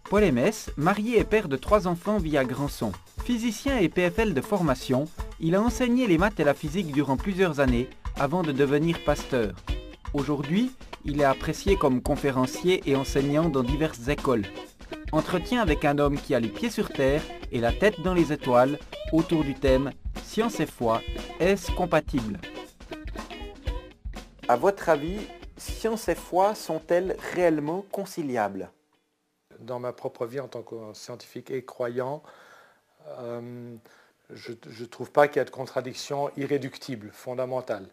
Paul Aimès, marié et père de 3 enfants, vit à Grandson. Physicien et PFL de formation, il a enseigné les maths et la physique durant plusieurs années avant de devenir pasteur. Aujourd'hui, il est apprécié comme conférencier et enseignant dans diverses écoles. Entretien avec un homme qui a les pieds sur terre et la tête dans les étoiles autour du thème « Science et foi, est-ce compatible ?» À votre avis, science et foi sont-elles réellement conciliables ? Dans ma propre vie en tant que scientifique et croyant, je ne trouve pas qu'il y a de contradiction irréductible, fondamentale.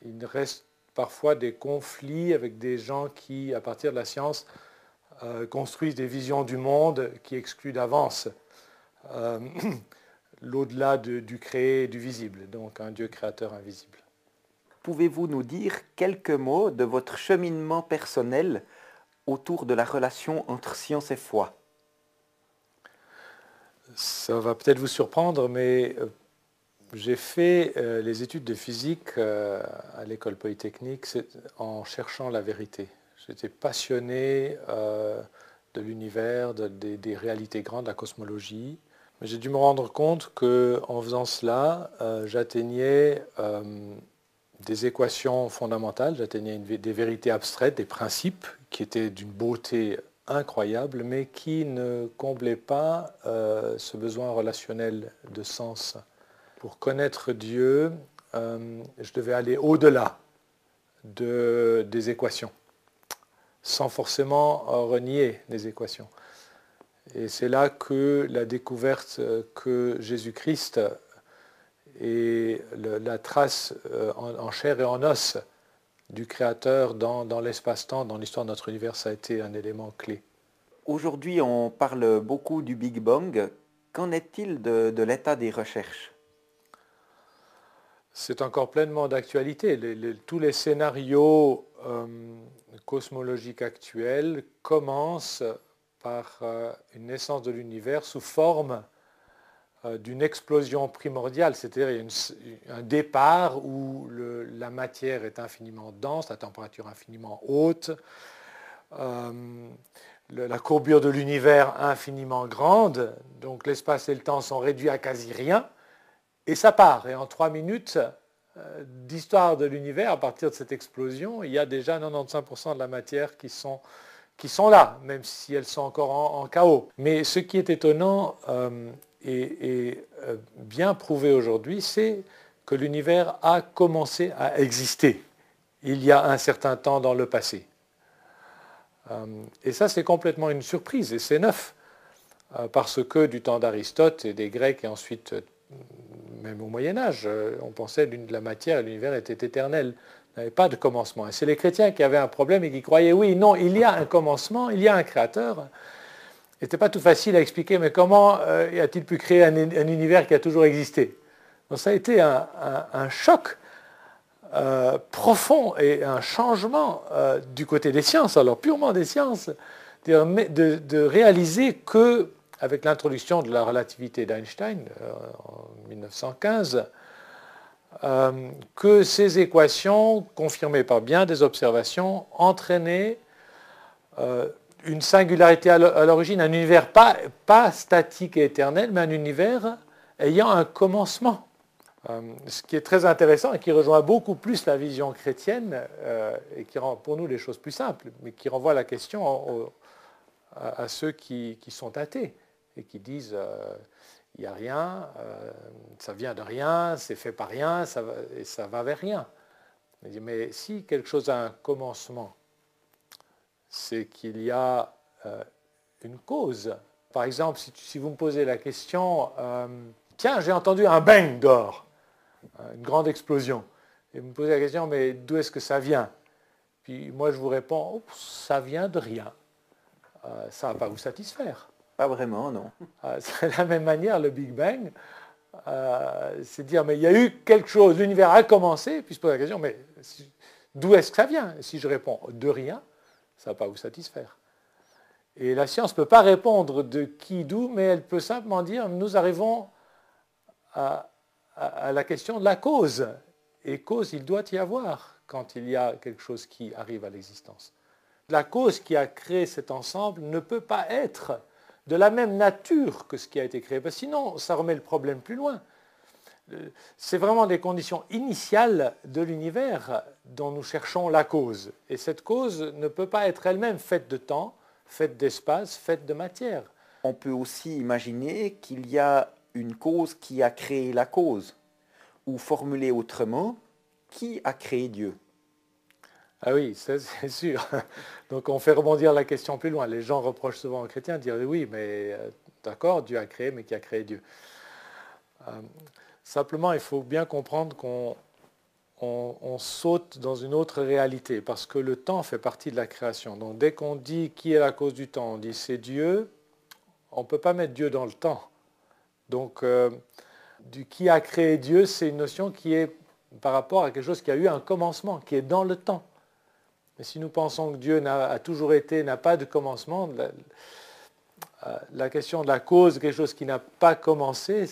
Il reste parfois des conflits avec des gens qui, à partir de la science, construisent des visions du monde qui excluent d'avance l'au-delà du créé et du visible, donc un Dieu créateur invisible. Pouvez-vous nous dire quelques mots de votre cheminement personnel autour de la relation entre science et foi? Ça va peut-être vous surprendre, mais j'ai fait les études de physique à l'école polytechnique en cherchant la vérité. J'étais passionné de l'univers, des réalités grandes, de la cosmologie. Mais j'ai dû me rendre compte qu'en faisant cela, j'atteignais des équations fondamentales, j'atteignais des vérités abstraites, des principes qui étaient d'une beauté incroyable, mais qui ne comblaient pas ce besoin relationnel de sens. Pour connaître Dieu, je devais aller au-delà des équations, sans forcément renier les équations. Et c'est là que la découverte que Jésus-Christ et la trace en chair et en os du Créateur dans l'espace-temps, dans l'histoire de notre univers, ça a été un élément clé. Aujourd'hui, on parle beaucoup du Big Bang. Qu'en est-il de l'état des recherches? C'est encore pleinement d'actualité. Tous les scénarios cosmologiques actuels commencent par une naissance de l'univers sous forme d'une explosion primordiale, c'est-à-dire un départ où la matière est infiniment dense, la température infiniment haute, la courbure de l'univers infiniment grande, donc l'espace et le temps sont réduits à quasi rien, et ça part. Et en 3 minutes d'histoire de l'univers, à partir de cette explosion, il y a déjà 95% de la matière qui sont là, même si elles sont encore en chaos. Mais ce qui est étonnant et bien prouvé aujourd'hui, c'est que l'univers a commencé à exister il y a un certain temps dans le passé. Et ça, c'est complètement une surprise, et c'est neuf, parce que du temps d'Aristote et des Grecs, et ensuite, même au Moyen-Âge, on pensait que la matière et l'univers étaient éternels. Il n'y avait pas de commencement. Et c'est les chrétiens qui avaient un problème et qui croyaient, oui, non, il y a un commencement, il y a un créateur. Ce n'était pas tout facile à expliquer, mais comment a-t-il pu créer un univers qui a toujours existé? Donc ça a été un choc profond et un changement du côté des sciences, alors purement des sciences, de réaliser que, avec l'introduction de la relativité d'Einstein en 1915, que ces équations, confirmées par bien des observations, entraînaient une singularité à l'origine, un univers pas statique et éternel, mais un univers ayant un commencement. Ce qui est très intéressant et qui rejoint beaucoup plus la vision chrétienne et qui rend pour nous les choses plus simples, mais qui renvoie la question à ceux qui sont athées et qui disent il n'y a rien, ça vient de rien, c'est fait par rien, et ça va vers rien. Mais si quelque chose a un commencement, c'est qu'il y a une cause. Par exemple, si vous me posez la question, tiens, j'ai entendu un bang dehors, une grande explosion, et vous me posez la question, mais d'où est-ce que ça vient? Puis moi, je vous réponds, oh, ça vient de rien. Ça ne va pas vous satisfaire. Pas vraiment, non. C'est de la même manière, le Big Bang, c'est dire, mais il y a eu quelque chose, l'univers a commencé, puis se pose la question, mais d'où est-ce que ça vient? Et si je réponds de rien, ça ne va pas vous satisfaire. Et la science ne peut pas répondre de qui, d'où, mais elle peut simplement dire, nous arrivons à la question de la cause. Et cause, il doit y avoir quand il y a quelque chose qui arrive à l'existence. la cause qui a créé cet ensemble ne peut pas être de la même nature que ce qui a été créé, parce que sinon ça remet le problème plus loin. C'est vraiment des conditions initiales de l'univers dont nous cherchons la cause. Et cette cause ne peut pas être elle-même faite de temps, faite d'espace, faite de matière. On peut aussi imaginer qu'il y a une cause qui a créé la cause, ou formulé autrement, qui a créé Dieu? Ah oui, ça c'est sûr. Donc on fait rebondir la question plus loin. Les gens reprochent souvent aux chrétiens de dire oui, mais d'accord, Dieu a créé, mais qui a créé Dieu? Simplement, il faut bien comprendre qu'on saute dans une autre réalité, parce que le temps fait partie de la création. Donc dès qu'on dit qui est la cause du temps, on dit c'est Dieu, on ne peut pas mettre Dieu dans le temps. Donc du qui a créé Dieu, c'est une notion qui est par rapport à quelque chose qui a eu un commencement, qui est dans le temps. Mais si nous pensons que Dieu a toujours été, n'a pas de commencement, la question de la cause, quelque chose qui n'a pas commencé,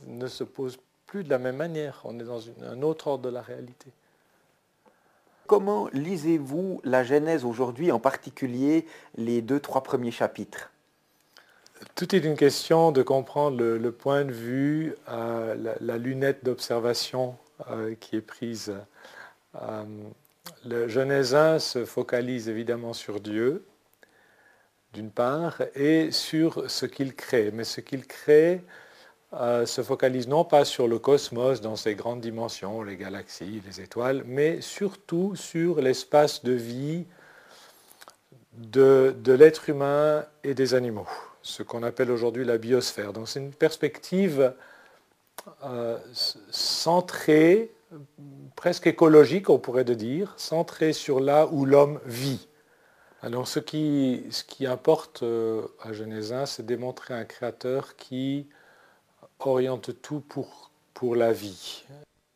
ne se pose plus de la même manière. On est dans un autre ordre de la réalité. Comment lisez-vous la Genèse aujourd'hui, en particulier les 2-3 premiers chapitres? Tout est une question de comprendre le point de vue, la lunette d'observation qui est prise. Le Genèse 1 se focalise évidemment sur Dieu, d'une part, et sur ce qu'il crée. Mais ce qu'il crée se focalise non pas sur le cosmos dans ses grandes dimensions, les galaxies, les étoiles, mais surtout sur l'espace de vie de l'être humain et des animaux, ce qu'on appelle aujourd'hui la biosphère. Donc c'est une perspective centrée, presque écologique on pourrait dire, centrée sur là où l'homme vit. Alors ce qui importe à Genèse 1, c'est démontrer un créateur qui oriente tout pour la vie.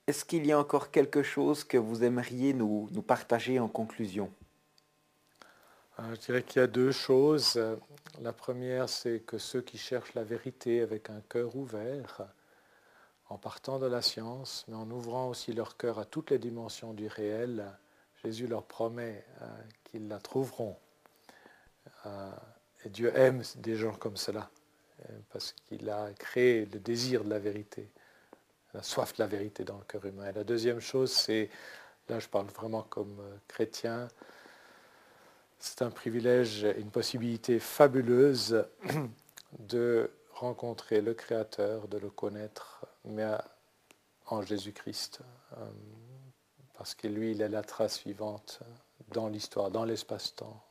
Est-ce qu'il y a encore quelque chose que vous aimeriez nous partager en conclusion? Je dirais qu'il y a deux choses. La première, c'est que ceux qui cherchent la vérité avec un cœur ouvert, en partant de la science, mais en ouvrant aussi leur cœur à toutes les dimensions du réel, Jésus leur promet qu'ils la trouveront. Et Dieu aime des gens comme cela, parce qu'il a créé le désir de la vérité, la soif de la vérité dans le cœur humain. Et la deuxième chose, c'est, là je parle vraiment comme chrétien, c'est un privilège, une possibilité fabuleuse de rencontrer le Créateur, de le connaître, mais en Jésus-Christ, parce que lui, il est la trace vivante dans l'histoire, dans l'espace-temps.